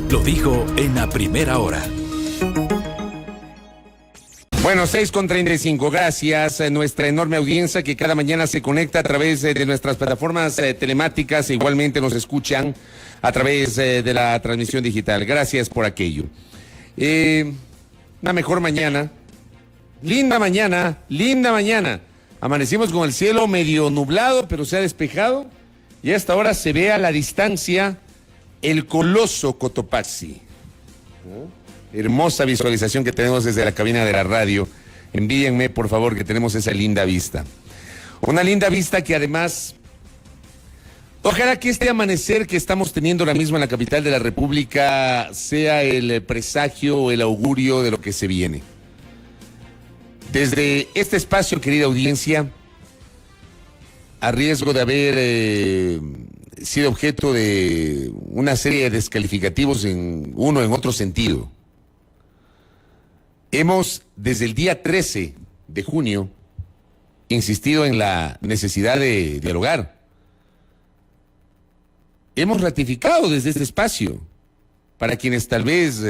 Lo dijo en la primera hora. Bueno, 6:35. Gracias a nuestra enorme audiencia que cada mañana se conecta a través de nuestras plataformas telemáticas e igualmente nos escuchan a través de la transmisión digital. Gracias por aquello. Una mejor mañana. Linda mañana, linda mañana. Amanecimos con el cielo medio nublado, pero se ha despejado. Y a esta hora se ve a la distancia el coloso Cotopaxi. Hermosa visualización que tenemos desde la cabina de la radio. Envíenme, por favor, que tenemos esa linda vista. Una linda vista que además, ojalá que este amanecer que estamos teniendo ahora mismo en la capital de la República sea el presagio o el augurio de lo que se viene. Desde este espacio, querida audiencia, a riesgo de haber sido objeto de una serie de descalificativos en uno en otro sentido, hemos, desde el día 13 de junio, insistido en la necesidad de dialogar. Hemos ratificado desde este espacio, para quienes tal vez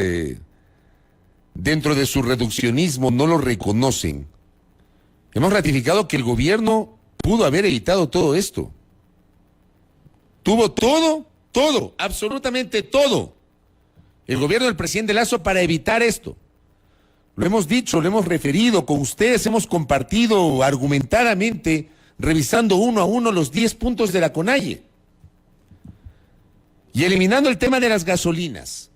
dentro de su reduccionismo no lo reconocen, hemos ratificado que el gobierno pudo haber evitado todo esto. Tuvo todo, absolutamente todo, el gobierno del presidente Lasso para evitar esto. Lo hemos dicho, lo hemos referido, con ustedes hemos compartido argumentadamente, revisando uno a uno los 10 puntos de la CONAIE. Y eliminando el tema de las gasolinas,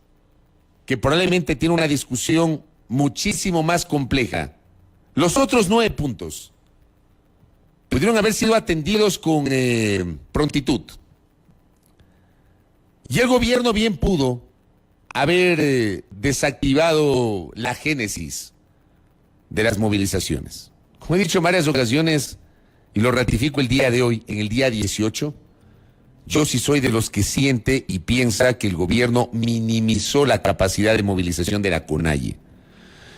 que probablemente tiene una discusión muchísimo más compleja. Los otros 9 puntos pudieron haber sido atendidos con prontitud. Y el gobierno bien pudo haber desactivado la génesis de las movilizaciones. Como he dicho en varias ocasiones, y lo ratifico el día de hoy, en el día 18, yo sí soy de los que siente y piensa que el gobierno minimizó la capacidad de movilización de la CONAIE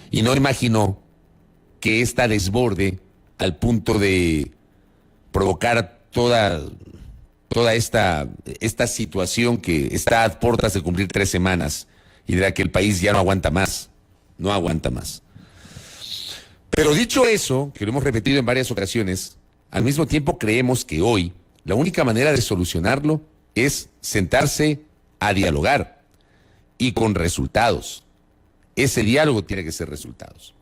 y no imaginó que esta desborde al punto de provocar toda esta situación que está a puertas de cumplir 3 semanas y de la que el país ya no aguanta más. Pero dicho eso, que lo hemos repetido en varias ocasiones, al mismo tiempo creemos que hoy la única manera de solucionarlo es sentarse a dialogar y con resultados. Ese diálogo tiene que ser resultados.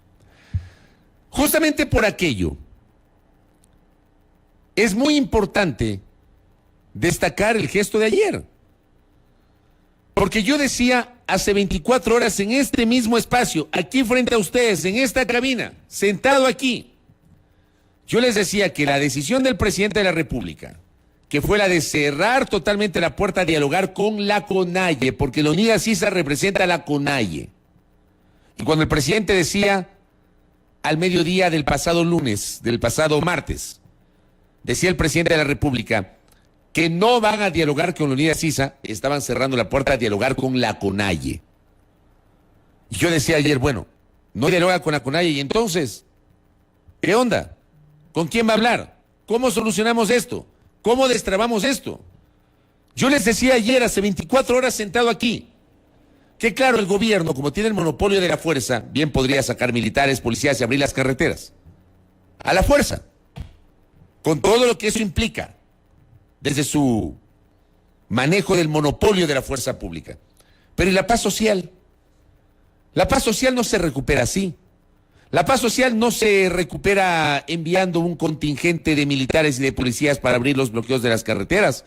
Justamente por aquello, es muy importante destacar el gesto de ayer. Porque yo decía hace 24 horas en este mismo espacio, aquí frente a ustedes, en esta cabina, sentado aquí, yo les decía que la decisión del presidente de la República, que fue la de cerrar totalmente la puerta a dialogar con la CONAIE, porque la unidad CISA representa a la CONAIE. Y cuando el presidente decía al mediodía del pasado lunes, del pasado martes, decía el presidente de la República que no van a dialogar con la unidad CISA, estaban cerrando la puerta a dialogar con la CONAIE. Y yo decía ayer, bueno, no dialoga con la CONAIE, y entonces, ¿qué onda? ¿Con quién va a hablar? ¿Cómo solucionamos esto? ¿Cómo destrabamos esto? Yo les decía ayer, hace 24 horas sentado aquí, que claro, el gobierno, como tiene el monopolio de la fuerza, bien podría sacar militares, policías y abrir las carreteras. A la fuerza. Con todo lo que eso implica, desde su manejo del monopolio de la fuerza pública. Pero ¿y la paz social? La paz social no se recupera así. La paz social no se recupera enviando un contingente de militares y de policías para abrir los bloqueos de las carreteras,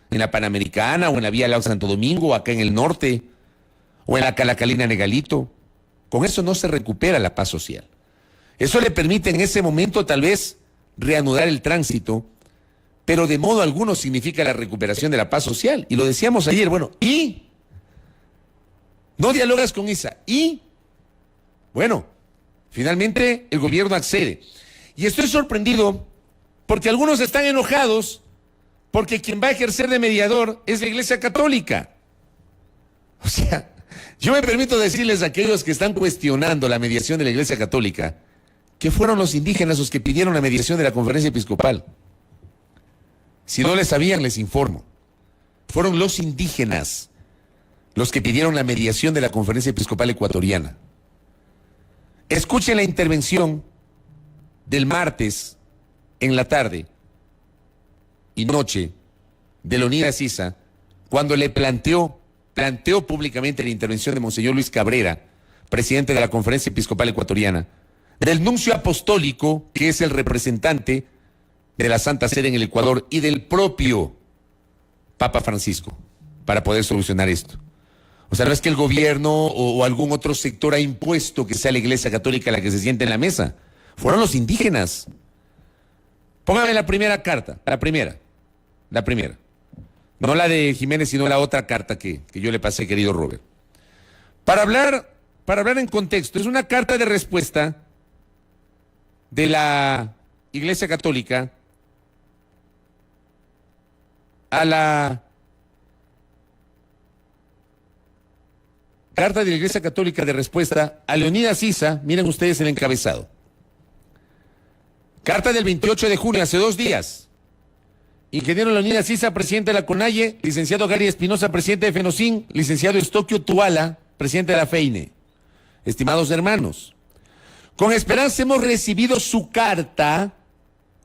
en la Panamericana o en la Vía Lao Santo Domingo, acá en el norte, o en la Calacalina Negalito. Con eso no se recupera la paz social. Eso le permite en ese momento tal vez reanudar el tránsito, pero de modo alguno significa la recuperación de la paz social. Y lo decíamos ayer, bueno, ¿y? No dialogas con ISA, ¿y? Bueno, finalmente el gobierno accede. Y estoy sorprendido porque algunos están enojados porque quien va a ejercer de mediador es la Iglesia Católica. O sea, yo me permito decirles a aquellos que están cuestionando la mediación de la Iglesia Católica que fueron los indígenas los que pidieron la mediación de la Conferencia Episcopal. Si no les sabían, les informo. Fueron los indígenas los que pidieron la mediación de la Conferencia Episcopal Ecuatoriana. Escuchen la intervención del martes en la tarde y noche de Leonidas Issa, cuando le planteó públicamente la intervención de Monseñor Luis Cabrera, presidente de la Conferencia Episcopal Ecuatoriana, del nuncio apostólico, que es el representante de la Santa Sede en el Ecuador, y del propio Papa Francisco, para poder solucionar esto. O sea, no es que el gobierno o algún otro sector ha impuesto que sea la Iglesia Católica la que se siente en la mesa. Fueron los indígenas. Póngame la primera carta, la primera. No la de Jiménez, sino la otra carta que yo le pasé, querido Robert. Para hablar en contexto, es una carta de respuesta de la Iglesia Católica a la carta de la Iglesia Católica de respuesta a Leonidas Issa. Miren ustedes el encabezado. Carta del 28 de junio, hace 2 días. Ingeniero Leonidas Issa, presidente de la CONAIE, licenciado Gary Espinosa, presidente de FENOCIN, licenciado Estoquio Tuala, presidente de la FEINE. Estimados hermanos, con esperanza hemos recibido su carta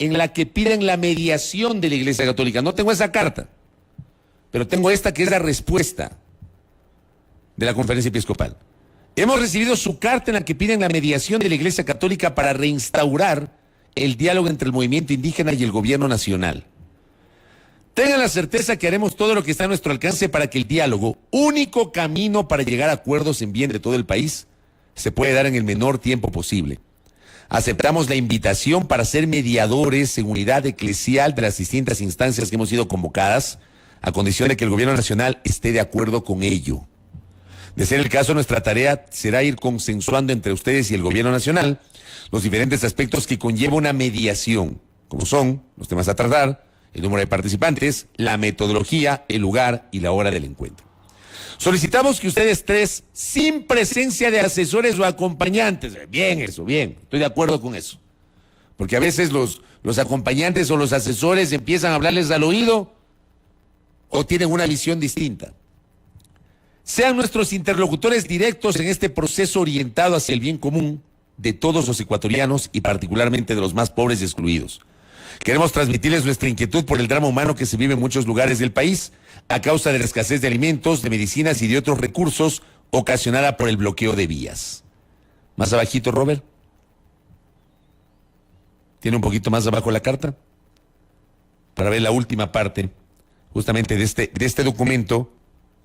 en la que piden la mediación de la Iglesia Católica. No tengo esa carta, pero tengo esta que es la respuesta de la Conferencia Episcopal. Hemos recibido su carta en la que piden la mediación de la Iglesia Católica para reinstaurar el diálogo entre el movimiento indígena y el gobierno nacional. Tengan la certeza que haremos todo lo que está a nuestro alcance para que el diálogo, único camino para llegar a acuerdos en bien de todo el país, se pueda dar en el menor tiempo posible. Aceptamos la invitación para ser mediadores en unidad eclesial de las distintas instancias que hemos sido convocadas, a condición de que el gobierno nacional esté de acuerdo con ello. De ser el caso, nuestra tarea será ir consensuando entre ustedes y el gobierno nacional los diferentes aspectos que conlleva una mediación, como son los temas a tratar, el número de participantes, la metodología, el lugar y la hora del encuentro. Solicitamos que ustedes 3, sin presencia de asesores o acompañantes, bien eso, bien, estoy de acuerdo con eso, porque a veces los acompañantes o los asesores empiezan a hablarles al oído o tienen una visión distinta. Sean nuestros interlocutores directos en este proceso orientado hacia el bien común de todos los ecuatorianos y particularmente de los más pobres y excluidos. Queremos transmitirles nuestra inquietud por el drama humano que se vive en muchos lugares del país a causa de la escasez de alimentos, de medicinas y de otros recursos ocasionada por el bloqueo de vías. Más abajito, Robert. ¿Tiene un poquito más abajo la carta? Para ver la última parte, justamente de este documento.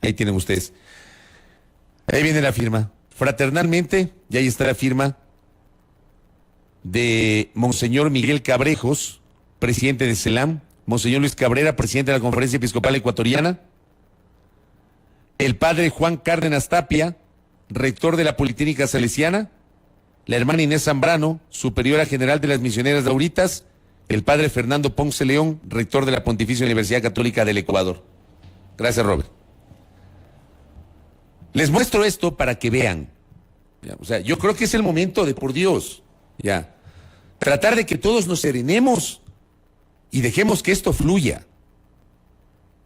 Ahí tienen ustedes. Ahí viene la firma. Fraternalmente, y ahí está la firma de Monseñor Miguel Cabrejos, presidente de CELAM, Monseñor Luis Cabrera, presidente de la Conferencia Episcopal Ecuatoriana, el padre Juan Cárdenas Tapia, rector de la Politécnica Salesiana, la hermana Inés Zambrano, superiora general de las Misioneras Lauritas, el padre Fernando Ponce León, rector de la Pontificia Universidad Católica del Ecuador. Gracias, Robert. Les muestro esto para que vean. O sea, yo creo que es el momento de, por Dios, tratar de que todos nos serenemos y dejemos que esto fluya.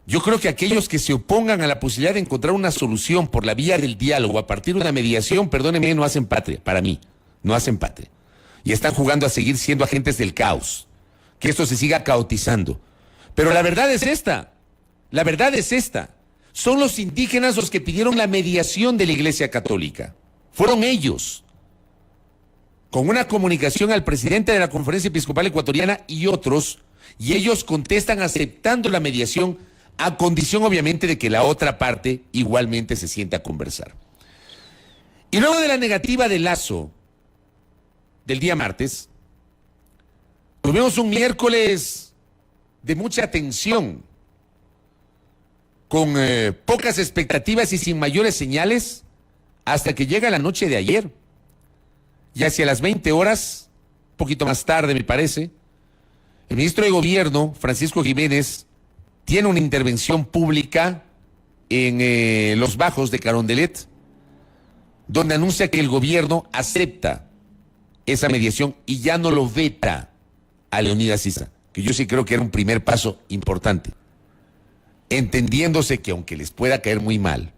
Yo creo que aquellos que se opongan a la posibilidad de encontrar una solución por la vía del diálogo a partir de una mediación, perdónenme, no hacen patria, para mí, no hacen patria. Y están jugando a seguir siendo agentes del caos, que esto se siga caotizando. Pero la verdad es esta, son los indígenas los que pidieron la mediación de la Iglesia Católica. Fueron ellos, con una comunicación al presidente de la Conferencia Episcopal Ecuatoriana y otros, y ellos contestan aceptando la mediación a condición obviamente de que la otra parte igualmente se siente a conversar. Y luego de la negativa de Lazo del día martes, tuvimos un miércoles de mucha tensión, con pocas expectativas y sin mayores señales, hasta que llega la noche de ayer. Y hacia las 20 horas, un poquito más tarde me parece, el ministro de Gobierno, Francisco Jiménez, tiene una intervención pública en los Bajos de Carondelet, donde anuncia que el gobierno acepta esa mediación y ya no lo veta a Leonidas Issa, que yo sí creo que era un primer paso importante, entendiéndose que aunque les pueda caer muy mal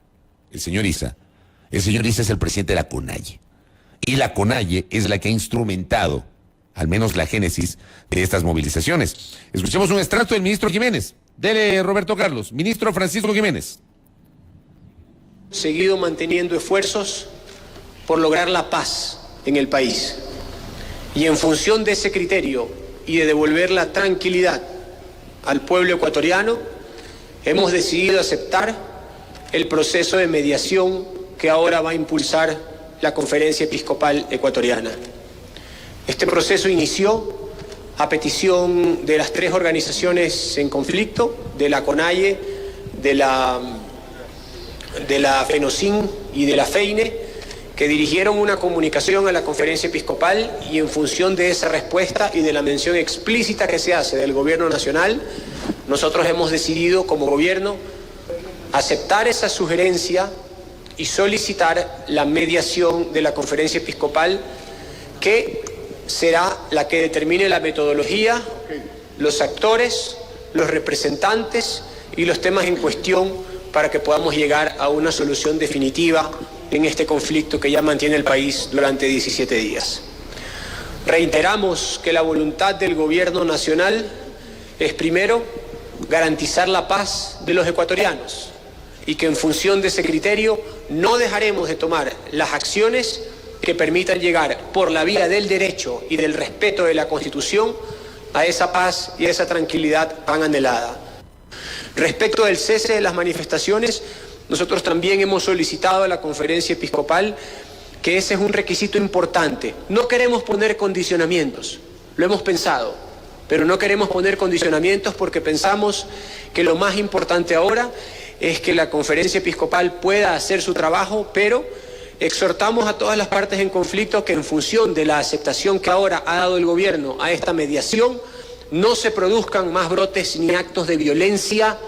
el señor Issa. El señor Issa es el presidente de la CONAIE. Y la CONAIE es la que ha instrumentado, al menos la génesis de estas movilizaciones. Escuchemos un extracto del ministro Jiménez. Dele, Roberto Carlos. Ministro Francisco Jiménez. Seguido manteniendo esfuerzos por lograr la paz en el país. Y en función de ese criterio y de devolver la tranquilidad al pueblo ecuatoriano, hemos decidido aceptar el proceso de mediación que ahora va a impulsar la Conferencia Episcopal Ecuatoriana. Este proceso inició a petición de las tres organizaciones en conflicto, de la CONAIE, de la FENOCIN y de la FEINE, que dirigieron una comunicación a la Conferencia Episcopal, y en función de esa respuesta y de la mención explícita que se hace del Gobierno Nacional, nosotros hemos decidido como Gobierno aceptar esa sugerencia y solicitar la mediación de la Conferencia Episcopal, que será la que determine la metodología, los actores, los representantes y los temas en cuestión para que podamos llegar a una solución definitiva en este conflicto que ya mantiene el país durante 17 días. Reiteramos que la voluntad del Gobierno Nacional es, primero, garantizar la paz de los ecuatorianos, y que en función de ese criterio no dejaremos de tomar las acciones que permitan llegar por la vía del derecho y del respeto de la Constitución a esa paz y a esa tranquilidad tan anhelada. Respecto del cese de las manifestaciones, nosotros también hemos solicitado a la Conferencia Episcopal que ese es un requisito importante. No queremos poner condicionamientos, lo hemos pensado, pero no queremos poner condicionamientos porque pensamos que lo más importante ahora es que la Conferencia Episcopal pueda hacer su trabajo, pero exhortamos a todas las partes en conflicto que en función de la aceptación que ahora ha dado el Gobierno a esta mediación, no se produzcan más brotes ni actos de violencia,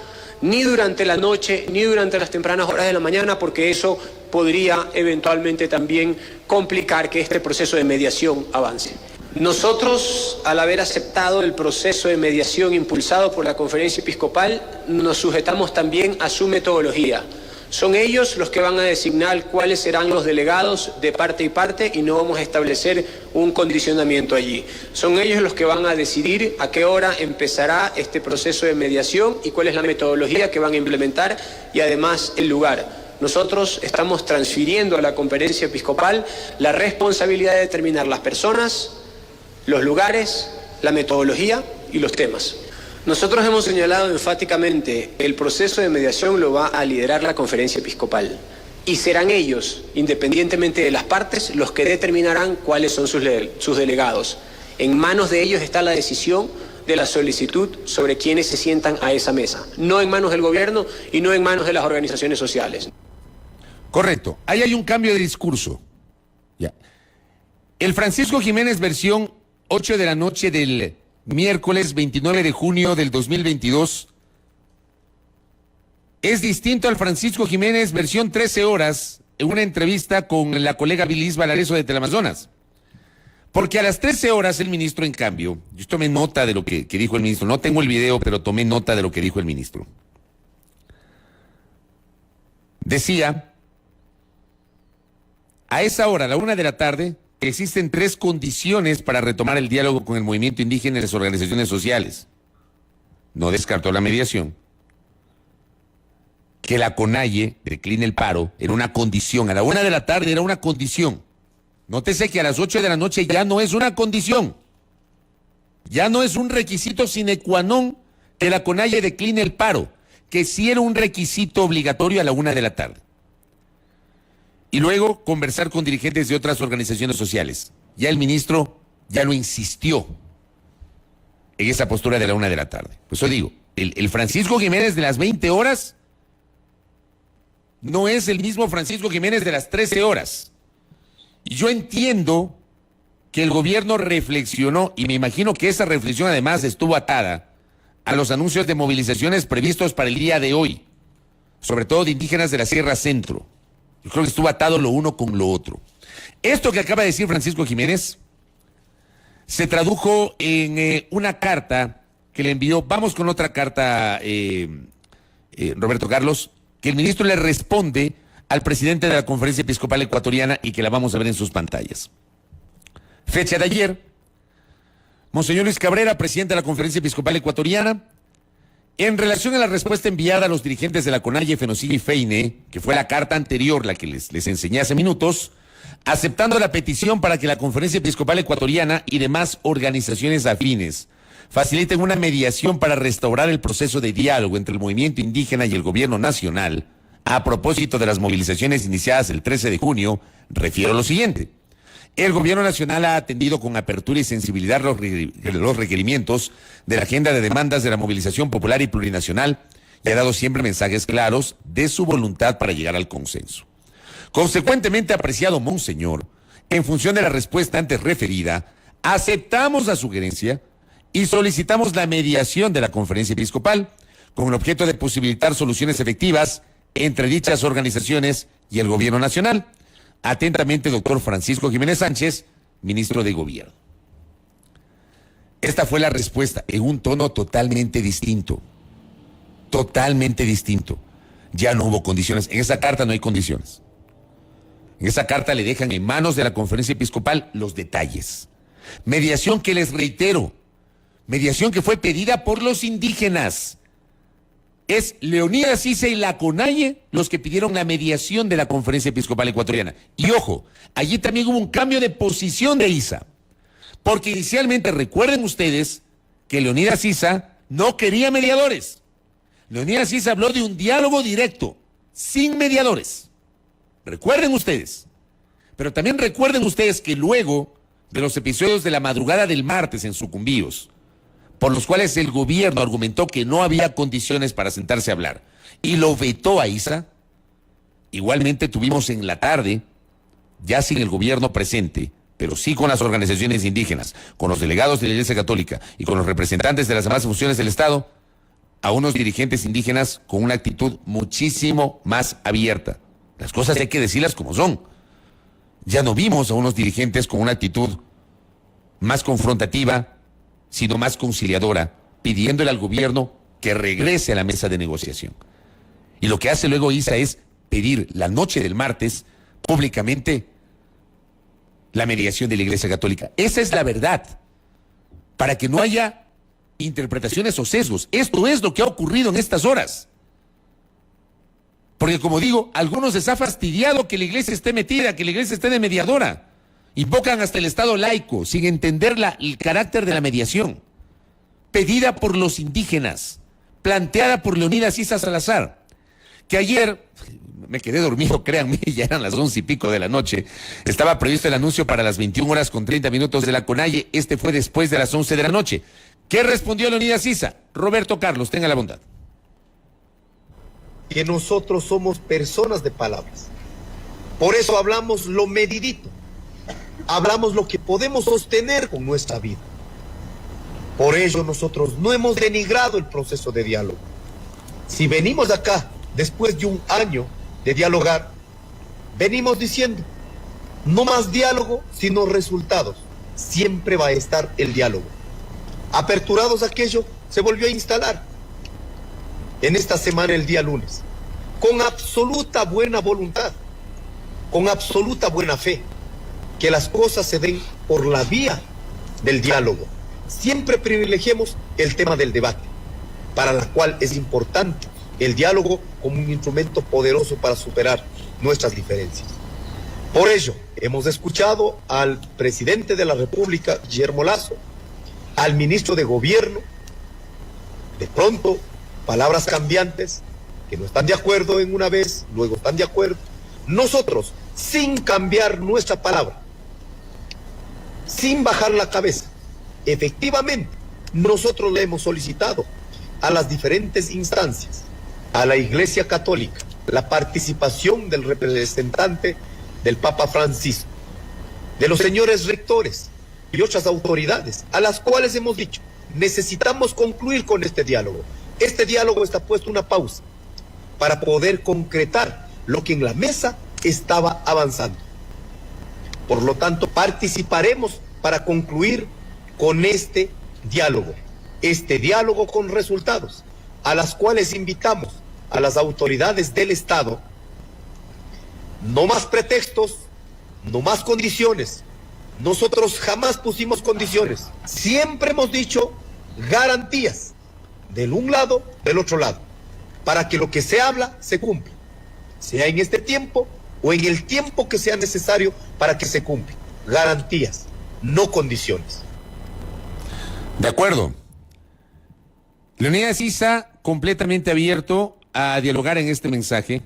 ni durante la noche, ni durante las tempranas horas de la mañana, porque eso podría eventualmente también complicar que este proceso de mediación avance. Nosotros, al haber aceptado el proceso de mediación impulsado por la Conferencia Episcopal, nos sujetamos también a su metodología. Son ellos los que van a designar cuáles serán los delegados de parte y parte, y no vamos a establecer un condicionamiento allí. Son ellos los que van a decidir a qué hora empezará este proceso de mediación y cuál es la metodología que van a implementar, y además el lugar. Nosotros estamos transfiriendo a la Conferencia Episcopal la responsabilidad de determinar las personas, los lugares, la metodología y los temas. Nosotros hemos señalado enfáticamente el proceso de mediación lo va a liderar la Conferencia Episcopal, y serán ellos, independientemente de las partes, los que determinarán cuáles son sus delegados. En manos de ellos está la decisión de la solicitud sobre quienes se sientan a esa mesa, no en manos del Gobierno y no en manos de las organizaciones sociales. Correcto, ahí hay un cambio de discurso. Ya. El Francisco Jiménez versión 8 de la noche del miércoles 29 de junio del 2022 es distinto al Francisco Jiménez versión 13 horas en una entrevista con la colega Bilis Valareso de Teleamazonas. Porque a las 13 horas el ministro, en cambio, yo tomé nota de lo que dijo el ministro, no tengo el video, pero tomé nota de lo que dijo el ministro. Decía, a esa hora, a la 1 de la tarde, existen 3 condiciones para retomar el diálogo con el movimiento indígena y las organizaciones sociales. No descartó la mediación. Que la CONAIE decline el paro era una condición. A la 1 de la tarde era una condición. Nótese que a las 8 de la noche ya no es una condición. Ya no es un requisito sine qua non que la CONAIE decline el paro, que sí era un requisito obligatorio a la 1 de la tarde. Y luego conversar con dirigentes de otras organizaciones sociales. Ya el ministro ya no insistió en esa postura de la 1 de la tarde. Pues yo digo, el Francisco Jiménez de las 20 horas no es el mismo Francisco Jiménez de las 13 horas. Y yo entiendo que el gobierno reflexionó, y me imagino que esa reflexión además estuvo atada a los anuncios de movilizaciones previstos para el día de hoy, sobre todo de indígenas de la Sierra Centro. Yo creo que estuvo atado lo uno con lo otro. Esto que acaba de decir Francisco Jiménez se tradujo en una carta que le envió, vamos con otra carta, Roberto Carlos, que el ministro le responde al presidente de la Conferencia Episcopal Ecuatoriana y que la vamos a ver en sus pantallas. Fecha de ayer, Monseñor Luis Cabrera, presidente de la Conferencia Episcopal Ecuatoriana, en relación a la respuesta enviada a los dirigentes de la CONAIE, FENOCIG y FEINE, que fue la carta anterior, la que les enseñé hace minutos, aceptando la petición para que la Conferencia Episcopal Ecuatoriana y demás organizaciones afines faciliten una mediación para restaurar el proceso de diálogo entre el movimiento indígena y el gobierno nacional, a propósito de las movilizaciones iniciadas el 13 de junio, refiero lo siguiente. El gobierno nacional ha atendido con apertura y sensibilidad los requerimientos de la agenda de demandas de la movilización popular y plurinacional y ha dado siempre mensajes claros de su voluntad para llegar al consenso. Consecuentemente, apreciado Monseñor, en función de la respuesta antes referida, aceptamos la sugerencia y solicitamos la mediación de la Conferencia Episcopal con el objeto de posibilitar soluciones efectivas entre dichas organizaciones y el gobierno nacional. Atentamente, doctor Francisco Jiménez Sánchez, ministro de Gobierno. Esta fue la respuesta en un tono totalmente distinto. Totalmente distinto. Ya no hubo condiciones. En esa carta no hay condiciones. En esa carta le dejan en manos de la Conferencia Episcopal los detalles. Mediación que les reitero, mediación que fue pedida por los indígenas. Es Leonidas Issa y la CONAIE los que pidieron la mediación de la Conferencia Episcopal Ecuatoriana. Y ojo, allí también hubo un cambio de posición de Issa. Porque inicialmente, recuerden ustedes, que Leonidas Issa no quería mediadores. Leonidas Issa habló de un diálogo directo, sin mediadores. Recuerden ustedes. Pero también recuerden ustedes que luego de los episodios de la madrugada del martes en Sucumbíos, por los cuales el gobierno argumentó que no había condiciones para sentarse a hablar, y lo vetó a Issa, igualmente tuvimos en la tarde, ya sin el gobierno presente, pero sí con las organizaciones indígenas, con los delegados de la Iglesia Católica y con los representantes de las demás funciones del Estado, a unos dirigentes indígenas con una actitud muchísimo más abierta. Las cosas hay que decirlas como son. Ya no vimos a unos dirigentes con una actitud más confrontativa, sino más conciliadora, pidiéndole al gobierno que regrese a la mesa de negociación. Y lo que hace luego Issa es pedir la noche del martes, públicamente, la mediación de la Iglesia Católica. Esa es la verdad, para que no haya interpretaciones o sesgos. Esto es lo que ha ocurrido en estas horas. Porque, como digo, a algunos les ha fastidiado que la Iglesia esté metida, que la Iglesia esté de mediadora. Invocan hasta el Estado laico, sin entender el carácter de la mediación, pedida por los indígenas, planteada por Leonidas Issa Salazar, que ayer, me quedé dormido, créanme, ya eran las 11 y pico de la noche, estaba previsto el anuncio para las 21:30 de la CONAIE, este fue después de las 11 de la noche. ¿Qué respondió Leonidas Issa? Roberto Carlos, tenga la bondad. Que nosotros somos personas de palabras, por eso hablamos lo medidito. Hablamos lo que podemos sostener con nuestra vida. Por ello nosotros no hemos denigrado el proceso de diálogo. Si venimos acá después de un año de dialogar, venimos diciendo, no más diálogo, sino resultados. Siempre va a estar el diálogo. Aperturados aquello, se volvió a instalar. En esta semana, el día lunes, con absoluta buena voluntad, con absoluta buena fe, que las cosas se den por la vía del diálogo. Siempre privilegiemos el tema del debate, para la cual es importante el diálogo como un instrumento poderoso para superar nuestras diferencias. Por ello, hemos escuchado al presidente de la República, Guillermo Lasso, al ministro de Gobierno, de pronto, palabras cambiantes, que no están de acuerdo en una vez, luego están de acuerdo. Nosotros, sin cambiar nuestra palabra, sin bajar la cabeza, efectivamente, nosotros le hemos solicitado a las diferentes instancias, a la Iglesia Católica, la participación del representante del Papa Francisco, de los señores rectores y otras autoridades, a las cuales hemos dicho, necesitamos concluir con este diálogo. Este diálogo está puesto una pausa para poder concretar lo que en la mesa estaba avanzando. Por lo tanto, participaremos para concluir con este diálogo con resultados, a las cuales invitamos a las autoridades del Estado No más pretextos, no más condiciones. Nosotros jamás pusimos condiciones. Siempre hemos dicho garantías, del un lado, del otro lado, para que lo que se habla se cumpla, sea en este tiempo o en el tiempo que sea necesario para que se cumpla. Garantías, no condiciones. De acuerdo. Leonidas Issa completamente abierto a dialogar en este mensaje,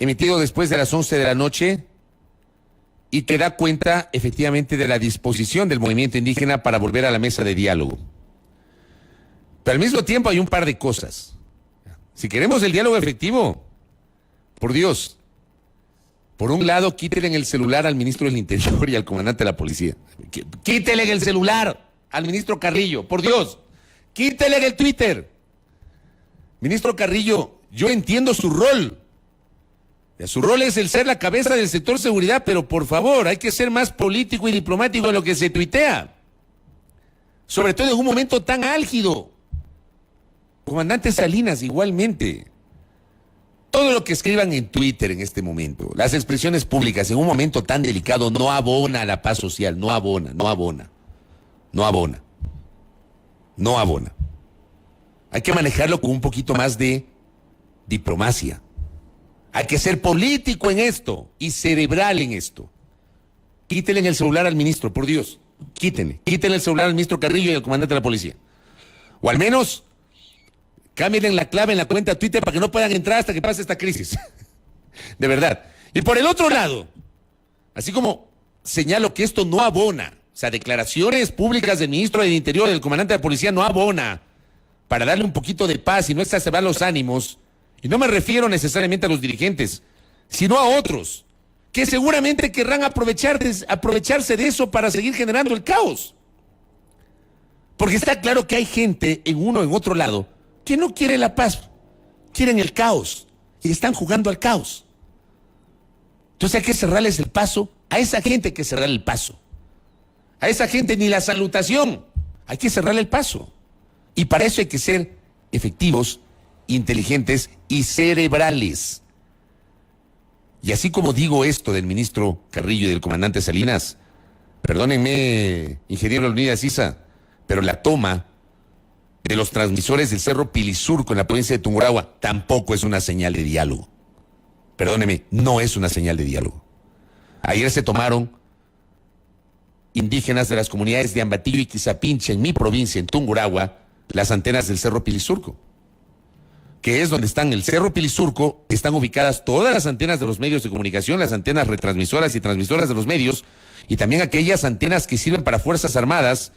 emitido después de las 11 de la noche, y que da cuenta efectivamente de la disposición del movimiento indígena para volver a la mesa de diálogo. Pero al mismo tiempo hay un par de cosas. Si queremos el diálogo efectivo, por Dios, por un lado, quítenle en el celular al ministro del Interior y al comandante de la policía. Quítenle en el celular al ministro Carrillo, por Dios. Quítenle en el Twitter. Ministro Carrillo, yo entiendo su rol. Su rol es el ser la cabeza del sector seguridad, pero por favor, hay que ser más político y diplomático en lo que se tuitea. Sobre todo en un momento tan álgido. Comandante Salinas, igualmente. Todo lo que escriban en Twitter en este momento, las expresiones públicas en un momento tan delicado, no abona a la paz social, no abona. Hay que manejarlo con un poquito más de diplomacia. Hay que ser político en esto y cerebral en esto. Quítenle en el celular al ministro, por Dios. Quítenle el celular al ministro Carrillo y al comandante de la policía. O al menos, cámbienle la clave en la cuenta de Twitter para que no puedan entrar hasta que pase esta crisis. De verdad. Y por el otro lado, así como señalo que esto no abona, o sea, declaraciones públicas del ministro del Interior y del comandante de la policía no abona para darle un poquito de paz y no exacerbar los ánimos. Y no me refiero necesariamente a los dirigentes, sino a otros, que seguramente querrán aprovecharse de eso para seguir generando el caos. Porque está claro que hay gente en uno o en otro lado que no quiere la paz, quieren el caos, y están jugando al caos. Entonces hay que cerrarles el paso, a esa gente hay que cerrarle el paso. A esa gente ni la salutación, hay que cerrarle el paso. Y para eso hay que ser efectivos, inteligentes y cerebrales. Y así como digo esto del ministro Carrillo y del comandante Salinas, perdónenme, ingeniero Leonidas Issa, pero la toma de los transmisores del Cerro Pilisurco en la provincia de Tungurahua tampoco es una señal de diálogo. Perdónenme, no es una señal de diálogo. Ayer se tomaron indígenas de las comunidades de Ambatillo y Quizapincha, en mi provincia, en Tungurahua, las antenas del Cerro Pilisurco, que es donde están el Cerro Pilisurco, están ubicadas todas las antenas de los medios de comunicación, las antenas retransmisoras y transmisoras de los medios, y también aquellas antenas que sirven para Fuerzas Armadas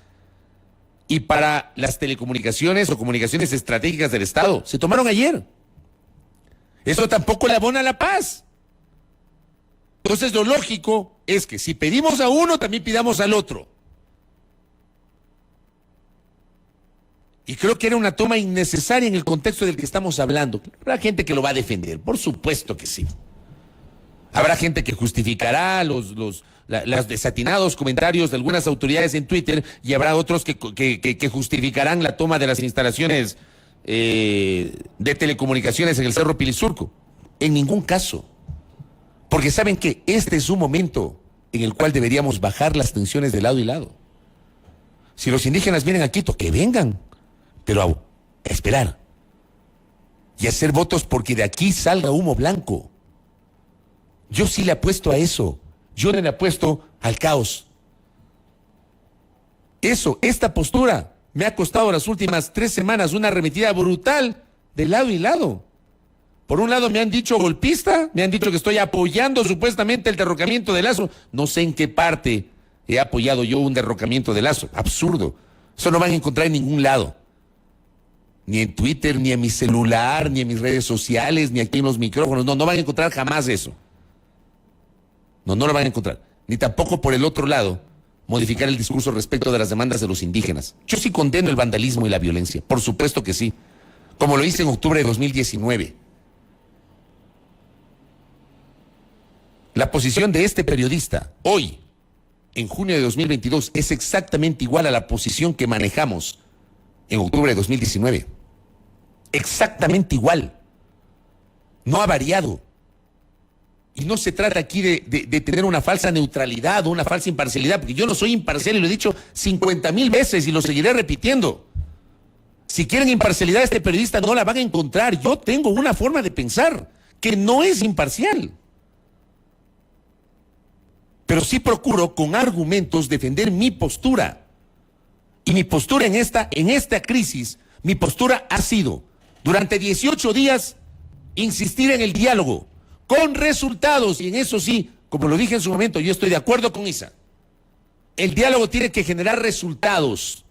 y para las telecomunicaciones o comunicaciones estratégicas del Estado. Se tomaron ayer. Eso tampoco le abona la paz. Entonces lo lógico es que si pedimos a uno, también pidamos al otro. Y creo que era una toma innecesaria en el contexto del que estamos hablando. Habrá gente que lo va a defender, por supuesto que sí. Habrá gente que justificará los desatinados comentarios de algunas autoridades en Twitter, y habrá otros que justificarán la toma de las instalaciones de telecomunicaciones en el Cerro Pilisurco. En ningún caso. Porque saben que este es un momento en el cual deberíamos bajar las tensiones de lado y lado. Si los indígenas vienen a Quito, que vengan. Pero a esperar y hacer votos porque de aquí salga humo blanco. Yo sí le apuesto a eso. Yo no le apuesto al caos. Esta postura me ha costado las últimas 3 semanas una arremetida brutal de lado y lado. Por un lado me han dicho golpista, me han dicho que estoy apoyando supuestamente el derrocamiento de Lazo. No sé en qué parte he apoyado yo un derrocamiento de Lazo. Absurdo. Eso no van a encontrar en ningún lado. Ni en Twitter, ni en mi celular, ni en mis redes sociales, ni aquí en los micrófonos. No van a encontrar jamás eso. No lo van a encontrar. Ni tampoco por el otro lado modificar el discurso respecto de las demandas de los indígenas. Yo sí condeno el vandalismo y la violencia. Por supuesto que sí. Como lo hice en octubre de 2019. La posición de este periodista hoy, en junio de 2022, es exactamente igual a la posición que manejamos en octubre de 2019. Exactamente igual. No ha variado. Y no se trata aquí de tener una falsa neutralidad o una falsa imparcialidad, porque yo no soy imparcial y lo he dicho 50,000 veces y lo seguiré repitiendo. Si quieren imparcialidad, este periodista no la van a encontrar. Yo tengo una forma de pensar que no es imparcial. Pero sí procuro con argumentos defender mi postura. Y mi postura en esta crisis, mi postura ha sido, durante 18 días, insistir en el diálogo, con resultados, y en eso sí, como lo dije en su momento, yo estoy de acuerdo con Isa. El diálogo tiene que generar resultados.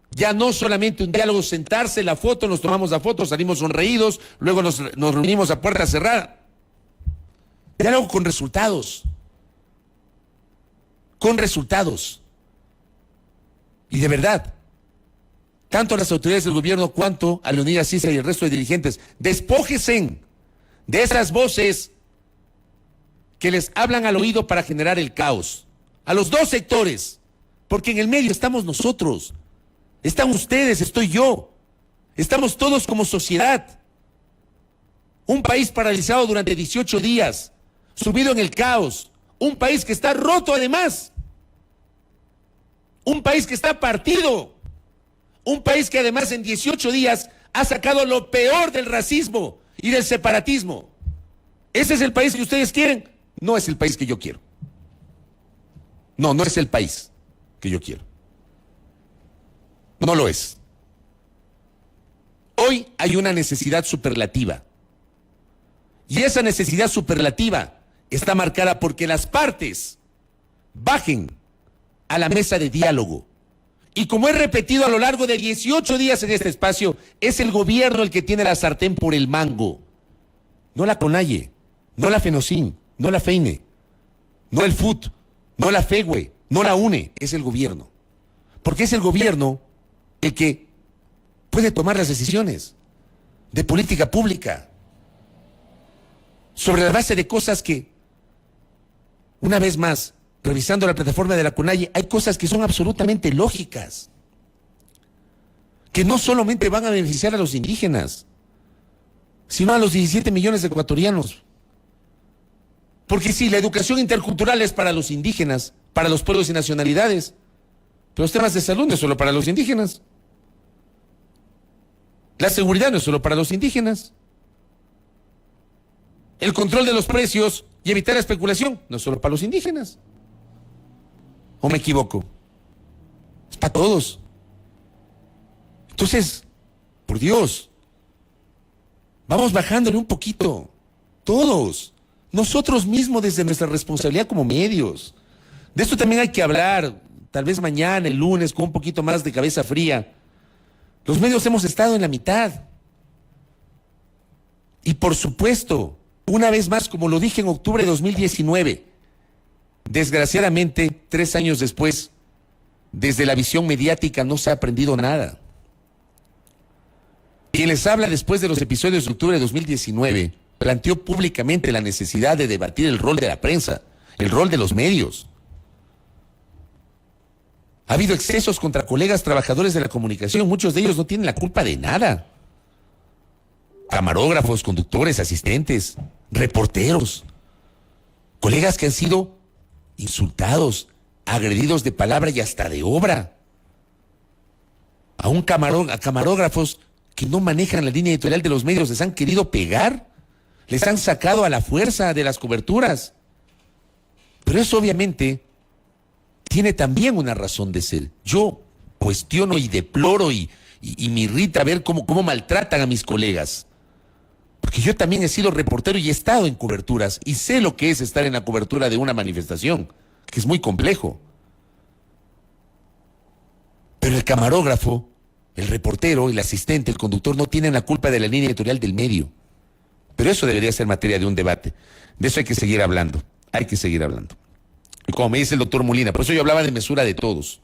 Ya no solamente un diálogo, sentarse, la foto, nos tomamos la foto, salimos sonreídos, luego nos reunimos a puerta cerrada. Diálogo con resultados. Con resultados. Y de verdad, tanto a las autoridades del gobierno cuanto a Leonidas Sisa y el resto de dirigentes, despójense de esas voces que les hablan al oído para generar el caos. A los dos sectores, porque en el medio estamos nosotros, están ustedes, estoy yo, estamos todos como sociedad. Un país paralizado durante 18 días, subido en el caos, un país que está roto además, un país que está partido, un país que además en 18 días ha sacado lo peor del racismo y del separatismo. ¿Ese es el país que ustedes quieren? No es el país que yo quiero. No es el país que yo quiero. No lo es. Hoy hay una necesidad superlativa. Y esa necesidad superlativa está marcada porque las partes bajen a la mesa de diálogo. Y como he repetido a lo largo de 18 días en este espacio, es el gobierno el que tiene la sartén por el mango. No la CONAIE, no la FENOCIN, no la FEINE, no el FUT, no la FEGUE, no la UNE, es el gobierno. Porque es el gobierno el que puede tomar las decisiones de política pública sobre la base de cosas que, una vez más, revisando la plataforma de la CONAIE, hay cosas que son absolutamente lógicas, que no solamente van a beneficiar a los indígenas, sino a los 17 millones de ecuatorianos. Porque sí, la educación intercultural es para los indígenas, para los pueblos y nacionalidades, pero los temas de salud no es solo para los indígenas. La seguridad no es solo para los indígenas. El control de los precios y evitar la especulación no es solo para los indígenas. ¿O me equivoco? Es para todos. Entonces, por Dios, vamos bajándole un poquito, todos, nosotros mismos desde nuestra responsabilidad como medios. De esto también hay que hablar, tal vez mañana, el lunes, con un poquito más de cabeza fría. Los medios hemos estado en la mitad. Y por supuesto, una vez más, como lo dije en octubre de 2019, desgraciadamente, 3 años después, desde la visión mediática no se ha aprendido nada. Quien les habla después de los episodios de octubre de 2019 planteó públicamente la necesidad de debatir el rol de la prensa, el rol de los medios. Ha habido excesos contra colegas trabajadores de la comunicación, muchos de ellos no tienen la culpa de nada. Camarógrafos, conductores, asistentes, reporteros, colegas que han sido insultados, agredidos de palabra y hasta de obra. A camarógrafos que no manejan la línea editorial de los medios les han querido pegar, les han sacado a la fuerza de las coberturas. Pero eso obviamente tiene también una razón de ser. Yo cuestiono y deploro y me irrita ver cómo maltratan a mis colegas. Porque yo también he sido reportero y he estado en coberturas y sé lo que es estar en la cobertura de una manifestación, que es muy complejo. Pero el camarógrafo, el reportero, el asistente, el conductor no tienen la culpa de la línea editorial del medio. Pero eso debería ser materia de un debate. De eso hay que seguir hablando. Hay que seguir hablando. Y como me dice el doctor Molina, por eso yo hablaba de mesura de todos.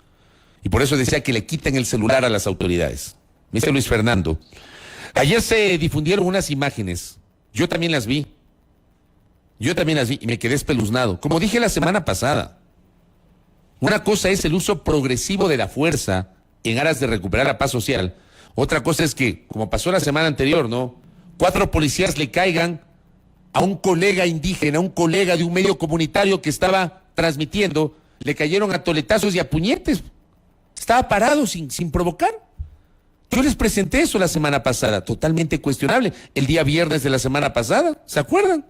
Y por eso decía que le quiten el celular a las autoridades. Me dice Luis Fernando. Ayer se difundieron unas imágenes. Yo también las vi. Y me quedé espeluznado. Como dije la semana pasada, una cosa es el uso progresivo de la fuerza en aras de recuperar la paz social. Otra cosa es que, como pasó la semana anterior, ¿no? 4 policías le caigan a un colega indígena, a un colega de un medio comunitario que estaba transmitiendo, le cayeron a toletazos y a puñetes. Estaba parado sin provocar. Yo les presenté eso la semana pasada, totalmente cuestionable. El día viernes de la semana pasada, ¿se acuerdan?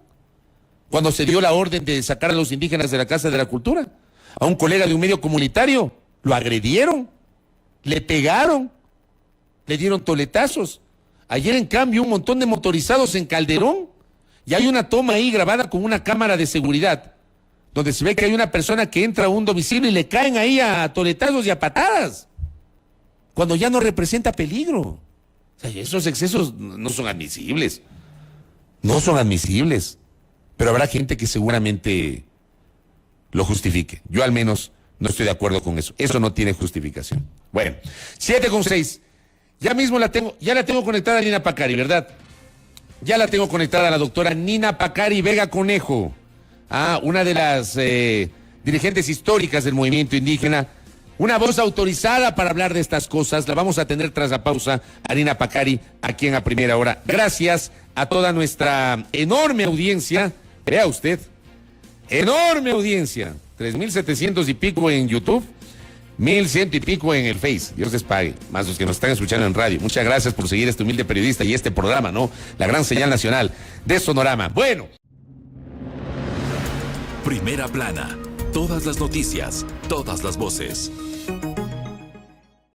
Cuando se dio la orden de sacar a los indígenas de la Casa de la Cultura. A un colega de un medio comunitario lo agredieron, le pegaron, le dieron toletazos. Ayer, en cambio, un montón de motorizados en Calderón. Y hay una toma ahí grabada con una cámara de seguridad, donde se ve que hay una persona que entra a un domicilio y le caen ahí a toletazos y a patadas, cuando ya no representa peligro. O sea, esos excesos no son admisibles. No son admisibles. Pero habrá gente que seguramente lo justifique. Yo al menos no estoy de acuerdo con eso. Eso no tiene justificación. Bueno, 7:06. Ya mismo la tengo conectada a Nina Pacari, ¿verdad? Ya la tengo conectada a la doctora Nina Pacari Vega Conejo, una de las dirigentes históricas del movimiento indígena, una voz autorizada para hablar de estas cosas. La vamos a tener tras la pausa a Nina Pacari aquí en A Primera Hora. Gracias a toda nuestra enorme audiencia. Vea usted, enorme audiencia, 3,700 y pico en YouTube, 1,100 y pico en el Face. Dios les pague, más los que nos están escuchando en radio. Muchas gracias por seguir este humilde periodista y este programa, ¿no? La gran señal nacional de Sonorama. Bueno. Primera Plana. Todas las noticias, todas las voces.